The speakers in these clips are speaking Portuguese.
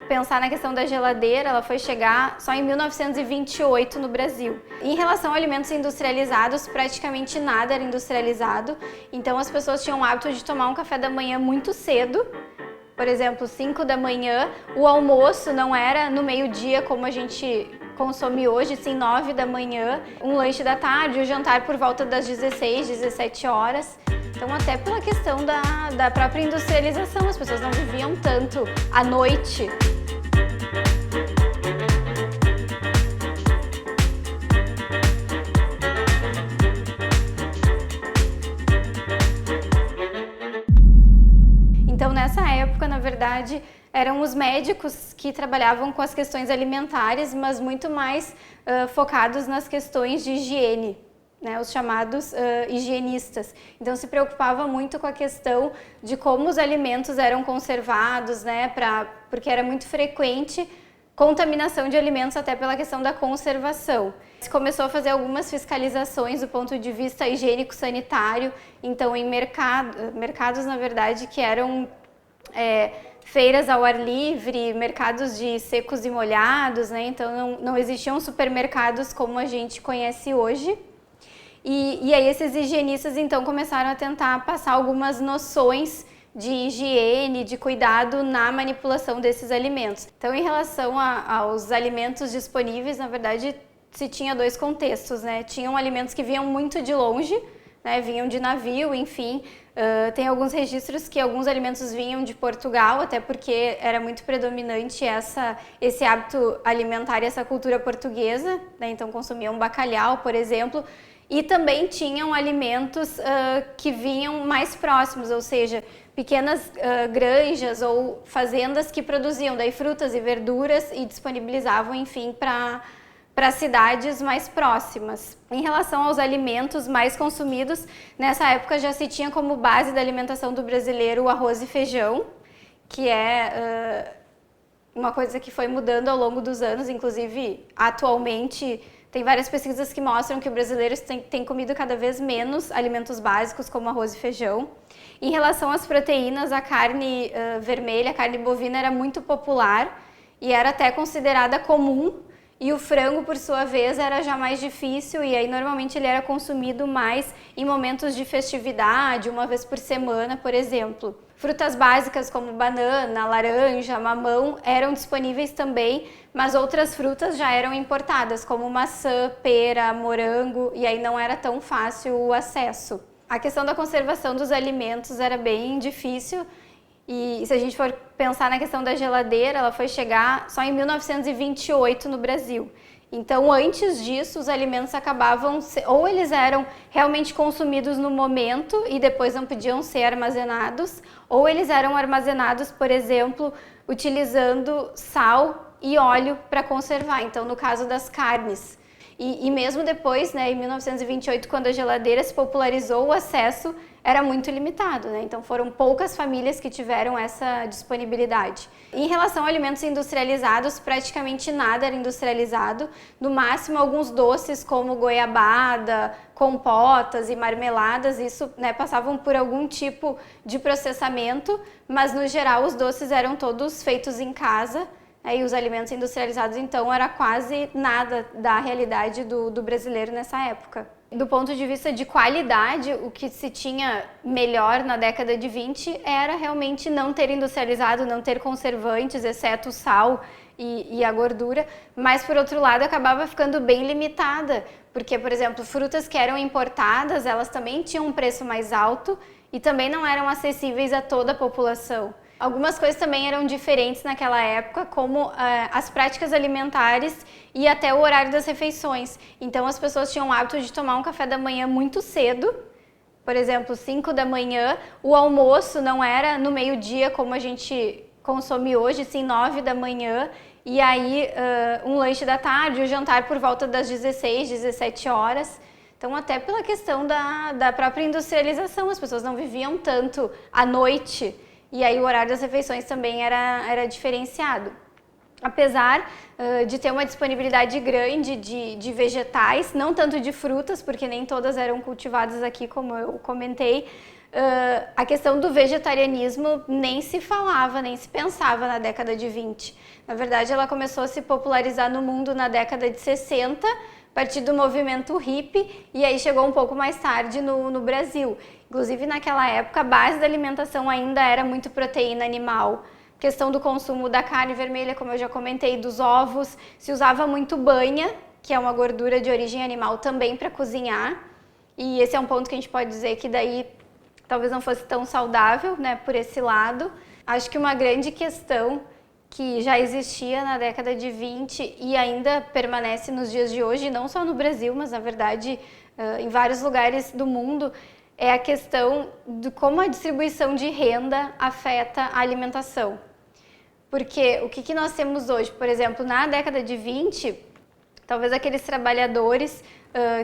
pensar na questão da geladeira, ela foi chegar só em 1928 no Brasil. Em relação a alimentos industrializados, praticamente nada era industrializado, então as pessoas tinham o hábito de tomar um café da manhã muito cedo, por exemplo, 5 da manhã. O almoço não era no meio-dia como a gente consome hoje, sim 9 da manhã, um lanche da tarde, o jantar por volta das 16, 17 horas. Então, até pela questão da própria industrialização, as pessoas não viviam tanto à noite. Então, nessa época, na verdade, eram os médicos que trabalhavam com as questões alimentares, mas muito mais focados nas questões de higiene, né, os chamados higienistas. Então, se preocupava muito com a questão de como os alimentos eram conservados, né, porque era muito frequente contaminação de alimentos até pela questão da conservação. Se começou a fazer algumas fiscalizações do ponto de vista higiênico-sanitário, então em mercados, na verdade, que eram feiras ao ar livre, mercados de secos e molhados, né, então não existiam supermercados como a gente conhece hoje. E aí esses higienistas então começaram a tentar passar algumas noções de higiene, de cuidado na manipulação desses alimentos. Então, em relação aos alimentos disponíveis, na verdade, se tinha dois contextos, né? Tinham alimentos que vinham muito de longe, né? Vinham de navio, enfim. Tem alguns registros que alguns alimentos vinham de Portugal, até porque era muito predominante esse hábito alimentar e essa cultura portuguesa, né? Então, consumiam bacalhau, por exemplo. E também tinham alimentos que vinham mais próximos, ou seja, pequenas granjas ou fazendas que produziam daí frutas e verduras e disponibilizavam, enfim, para cidades mais próximas. Em relação aos alimentos mais consumidos, nessa época já se tinha como base da alimentação do brasileiro o arroz e feijão, que é uma coisa que foi mudando ao longo dos anos, inclusive atualmente. Tem várias pesquisas que mostram que o brasileiro tem comido cada vez menos alimentos básicos como arroz e feijão. Em relação às proteínas, a carne vermelha, a carne bovina era muito popular e era até considerada comum, e o frango, por sua vez, era já mais difícil, e aí normalmente ele era consumido mais em momentos de festividade, uma vez por semana, por exemplo. Frutas básicas como banana, laranja, mamão eram disponíveis também, mas outras frutas já eram importadas, como maçã, pera, morango, e aí não era tão fácil o acesso. A questão da conservação dos alimentos era bem difícil, e se a gente for pensar na questão da geladeira, ela foi chegar só em 1928 no Brasil. Então, antes disso, os alimentos acabavam, ou eles eram realmente consumidos no momento e depois não podiam ser armazenados, ou eles eram armazenados, por exemplo, utilizando sal e óleo para conservar. Então, no caso das carnes. E mesmo depois, né, em 1928, quando a geladeira se popularizou, o acesso era muito limitado, né? Então foram poucas famílias que tiveram essa disponibilidade. Em relação a alimentos industrializados, praticamente nada era industrializado, no máximo alguns doces como goiabada, compotas e marmeladas, isso, né, passavam por algum tipo de processamento, mas no geral os doces eram todos feitos em casa. E os alimentos industrializados, então, era quase nada da realidade do brasileiro nessa época. Do ponto de vista de qualidade, o que se tinha melhor na década de 20 era realmente não ter industrializado, não ter conservantes, exceto o sal e a gordura, mas, por outro lado, acabava ficando bem limitada, porque, por exemplo, frutas que eram importadas, elas também tinham um preço mais alto e também não eram acessíveis a toda a população. Algumas coisas também eram diferentes naquela época, como as práticas alimentares e até o horário das refeições. Então, as pessoas tinham o hábito de tomar um café da manhã muito cedo, por exemplo, 5 da manhã. O almoço não era no meio-dia como a gente consome hoje, sim 9 da manhã. E aí, um lanche da tarde, o jantar por volta das 16, 17 horas. Então, até pela questão da própria industrialização, as pessoas não viviam tanto à noite. E aí o horário das refeições também era diferenciado. Apesar de ter uma disponibilidade grande de vegetais, não tanto de frutas, porque nem todas eram cultivadas aqui, como eu comentei, a questão do vegetarianismo nem se falava, nem se pensava na década de 20. Na verdade, ela começou a se popularizar no mundo na década de 60, a partir do movimento hippie, e aí chegou um pouco mais tarde no Brasil. Inclusive, naquela época, a base da alimentação ainda era muito proteína animal. Questão do consumo da carne vermelha, como eu já comentei, dos ovos, se usava muito banha, que é uma gordura de origem animal, também para cozinhar. E esse é um ponto que a gente pode dizer que daí talvez não fosse tão saudável, né, por esse lado. Acho que uma grande questão que já existia na década de 20 e ainda permanece nos dias de hoje, não só no Brasil, mas na verdade em vários lugares do mundo, é a questão de como a distribuição de renda afeta a alimentação. Porque o que nós temos hoje, por exemplo, na década de 20, talvez aqueles trabalhadores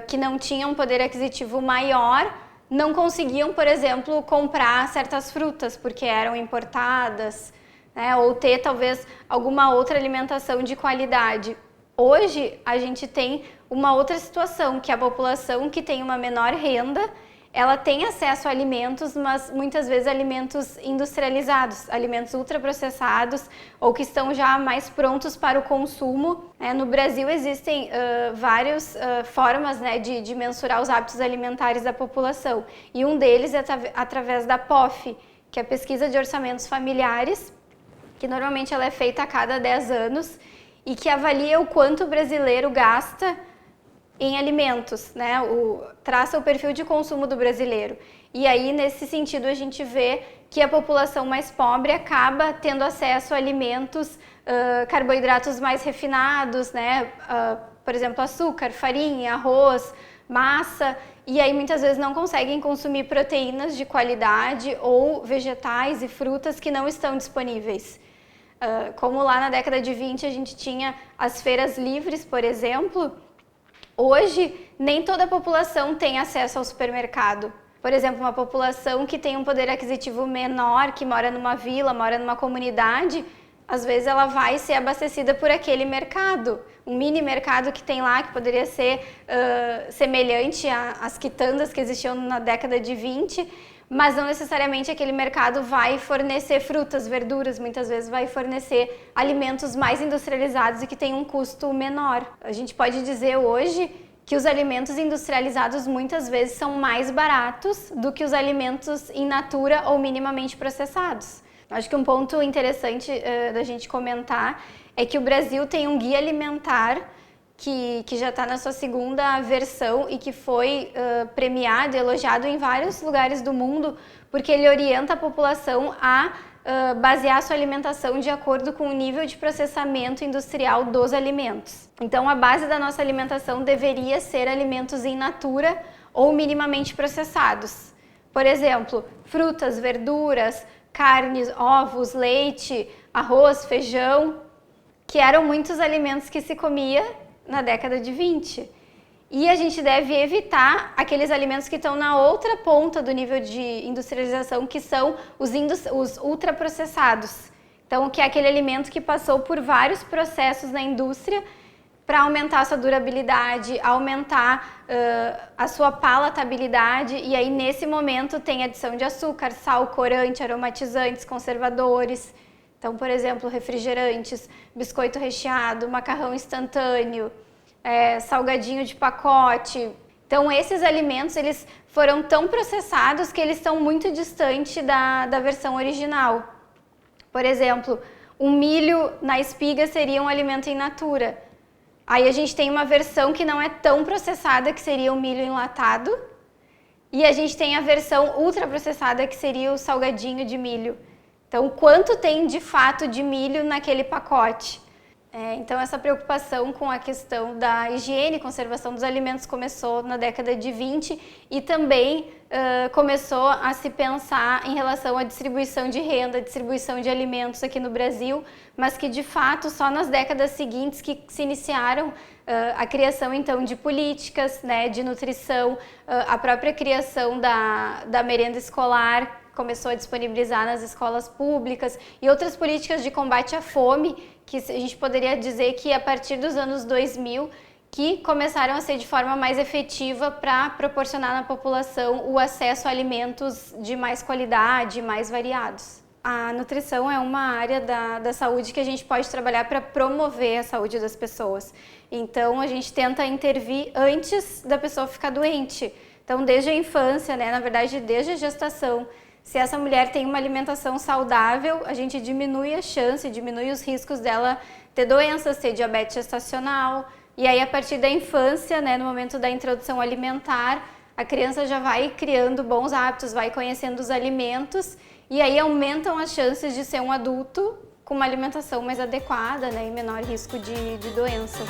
que não tinham poder aquisitivo maior não conseguiam, por exemplo, comprar certas frutas porque eram importadas, né, ou ter talvez alguma outra alimentação de qualidade. Hoje a gente tem uma outra situação, que a população que tem uma menor renda, ela tem acesso a alimentos, mas muitas vezes alimentos industrializados, alimentos ultraprocessados ou que estão já mais prontos para o consumo. No Brasil existem várias formas, né, de mensurar os hábitos alimentares da população, e um deles é através da POF, que é a Pesquisa de Orçamentos Familiares, que normalmente ela é feita a cada 10 anos e que avalia o quanto o brasileiro gasta em alimentos, né? Traça o perfil de consumo do brasileiro. E aí, nesse sentido, a gente vê que a população mais pobre acaba tendo acesso a alimentos, carboidratos mais refinados, né? Por exemplo, açúcar, farinha, arroz, massa, e aí muitas vezes não conseguem consumir proteínas de qualidade ou vegetais e frutas que não estão disponíveis. Como lá na década de 20 a gente tinha as feiras livres, por exemplo, hoje nem toda a população tem acesso ao supermercado. Por exemplo, uma população que tem um poder aquisitivo menor, que mora numa vila, mora numa comunidade, às vezes ela vai ser abastecida por aquele mercado, um mini mercado que tem lá, que poderia ser semelhante às quitandas que existiam na década de 20, mas não necessariamente aquele mercado vai fornecer frutas, verduras, muitas vezes vai fornecer alimentos mais industrializados e que têm um custo menor. A gente pode dizer hoje que os alimentos industrializados muitas vezes são mais baratos do que os alimentos in natura ou minimamente processados. Acho que um ponto interessante da gente comentar é que o Brasil tem um guia alimentar que já está na sua segunda versão e que foi premiado e elogiado em vários lugares do mundo, porque ele orienta a população a basear sua alimentação de acordo com o nível de processamento industrial dos alimentos. Então, a base da nossa alimentação deveria ser alimentos in natura ou minimamente processados. Por exemplo, frutas, verduras, carnes, ovos, leite, arroz, feijão, que eram muitos alimentos que se comia na década de 20. E a gente deve evitar aqueles alimentos que estão na outra ponta do nível de industrialização, que são os ultraprocessados. Então, que é aquele alimento que passou por vários processos na indústria para aumentar a sua durabilidade, aumentar a sua palatabilidade, e aí nesse momento tem adição de açúcar, sal, corante, aromatizantes, conservadores. Então, por exemplo, refrigerantes, biscoito recheado, macarrão instantâneo, salgadinho de pacote. Então, esses alimentos eles foram tão processados que eles estão muito distantes da versão original. Por exemplo, um milho na espiga seria um alimento in natura. Aí a gente tem uma versão que não é tão processada, que seria o milho enlatado, e a gente tem a versão ultraprocessada, que seria o salgadinho de milho. Então, quanto tem de fato de milho naquele pacote? Então, essa preocupação com a questão da higiene e conservação dos alimentos começou na década de 20 e também começou a se pensar em relação à distribuição de renda, distribuição de alimentos aqui no Brasil, mas que de fato só nas décadas seguintes que se iniciaram a criação então de políticas, né, de nutrição, a própria criação da merenda escolar, começou a disponibilizar nas escolas públicas e outras políticas de combate à fome, que a gente poderia dizer que a partir dos anos 2000 que começaram a ser de forma mais efetiva para proporcionar na população o acesso a alimentos de mais qualidade, mais variados. A nutrição é uma área da saúde que a gente pode trabalhar para promover a saúde das pessoas. Então, a gente tenta intervir antes da pessoa ficar doente. Então, desde a infância, né, na verdade, desde a gestação, se essa mulher tem uma alimentação saudável, a gente diminui a chance, diminui os riscos dela ter doenças, ter diabetes gestacional. E aí, a partir da infância, né, no momento da introdução alimentar, a criança já vai criando bons hábitos, vai conhecendo os alimentos e aí aumentam as chances de ser um adulto com uma alimentação mais adequada, né, e menor risco de doenças.